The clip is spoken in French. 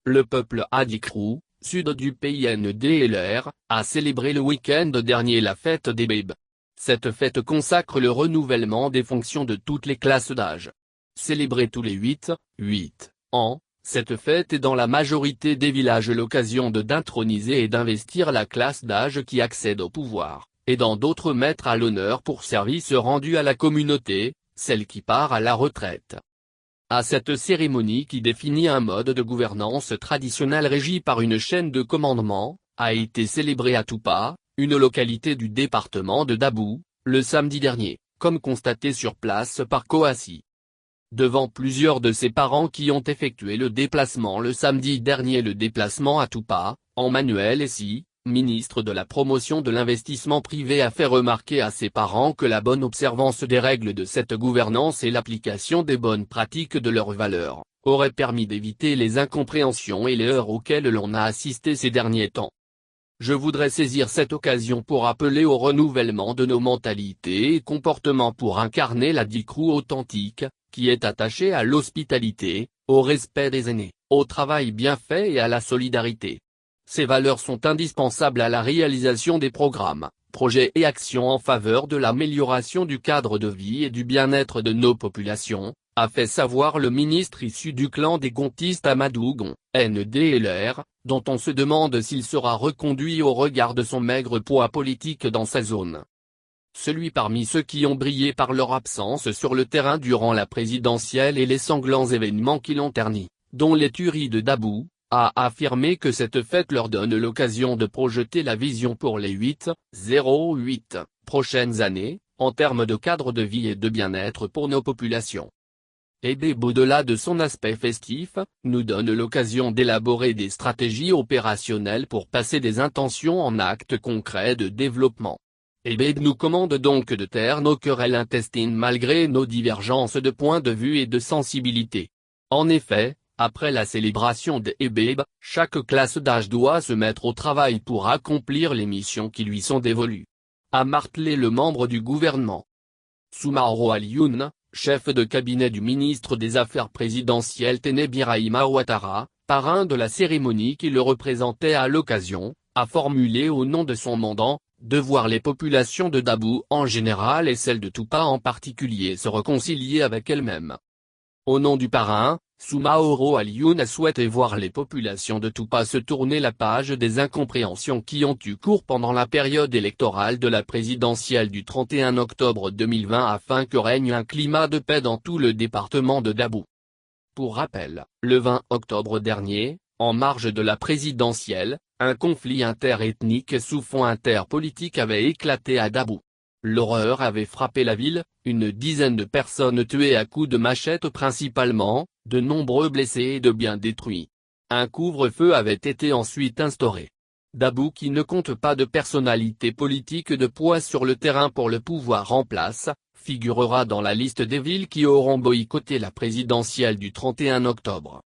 le peuple Adikrou, sud du pays NDLR, a célébré le week-end dernier la fête des Bèbes. Cette fête consacre le renouvellement des fonctions de toutes les classes d'âge. Célébrée tous les 8 ans, cette fête est dans la majorité des villages l'occasion d'introniser et d'investir la classe d'âge qui accède au pouvoir, et dans d'autres mettre à l'honneur pour service rendu à la communauté, celle qui part à la retraite. À cette cérémonie qui définit un mode de gouvernance traditionnel régi par une chaîne de commandement, a été célébrée à Toupa, une localité du département de Dabou, le samedi dernier, comme constaté sur place par Kouassi. Devant plusieurs de ses parents qui ont effectué le déplacement le samedi dernier, le déplacement à Toupa, Emmanuel Essi, ministre de la promotion de l'investissement privé, a fait remarquer à ses parents que la bonne observance des règles de cette gouvernance et l'application des bonnes pratiques de leurs valeurs, auraient permis d'éviter les incompréhensions et les heurts auxquels l'on a assisté ces derniers temps. Je voudrais saisir cette occasion pour appeler au renouvellement de nos mentalités et comportements pour incarner l'Adikrou authentique, qui est attaché à l'hospitalité, au respect des aînés, au travail bien fait et à la solidarité. Ces valeurs sont indispensables à la réalisation des programmes, projets et actions en faveur de l'amélioration du cadre de vie et du bien-être de nos populations, a fait savoir le ministre issu du clan des Gontistes Amadou Gon, NDLR, dont on se demande s'il sera reconduit au regard de son maigre poids politique dans sa zone. Celui parmi ceux qui ont brillé par leur absence sur le terrain durant la présidentielle et les sanglants événements qui l'ont terni, dont les tueries de Dabou, a affirmé que cette fête leur donne l'occasion de projeter la vision pour les 8 prochaines années, en termes de cadre de vie et de bien-être pour nos populations. Et Bèbe, au-delà de son aspect festif, nous donne l'occasion d'élaborer des stratégies opérationnelles pour passer des intentions en actes concrets de développement. Et Bèbe nous commande donc de taire nos querelles intestines malgré nos divergences de points de vue et de sensibilité. En effet, après la célébration des Bèbes, chaque classe d'âge doit se mettre au travail pour accomplir les missions qui lui sont dévolues, a martelé le membre du gouvernement. Soumaoro Alioune, chef de cabinet du ministre des Affaires présidentielles Téné Birahima Ouattara, parrain de la cérémonie qui le représentait à l'occasion, a formulé au nom de son mandant, de voir les populations de Dabou en général et celles de Toupa en particulier se réconcilier avec elles-mêmes. Au nom du parrain, Soumaoro Alioune a souhaité voir les populations de Toupa se tourner la page des incompréhensions qui ont eu cours pendant la période électorale de la présidentielle du 31 octobre 2020 afin que règne un climat de paix dans tout le département de Dabou. Pour rappel, le 20 octobre dernier, en marge de la présidentielle, un conflit interethnique sous fond interpolitique avait éclaté à Dabou. L'horreur avait frappé la ville, une dizaine de personnes tuées à coups de machette principalement, de nombreux blessés et de biens détruits. Un couvre-feu avait été ensuite instauré. Dabou, qui ne compte pas de personnalité politique de poids sur le terrain pour le pouvoir en place, figurera dans la liste des villes qui auront boycotté la présidentielle du 31 octobre.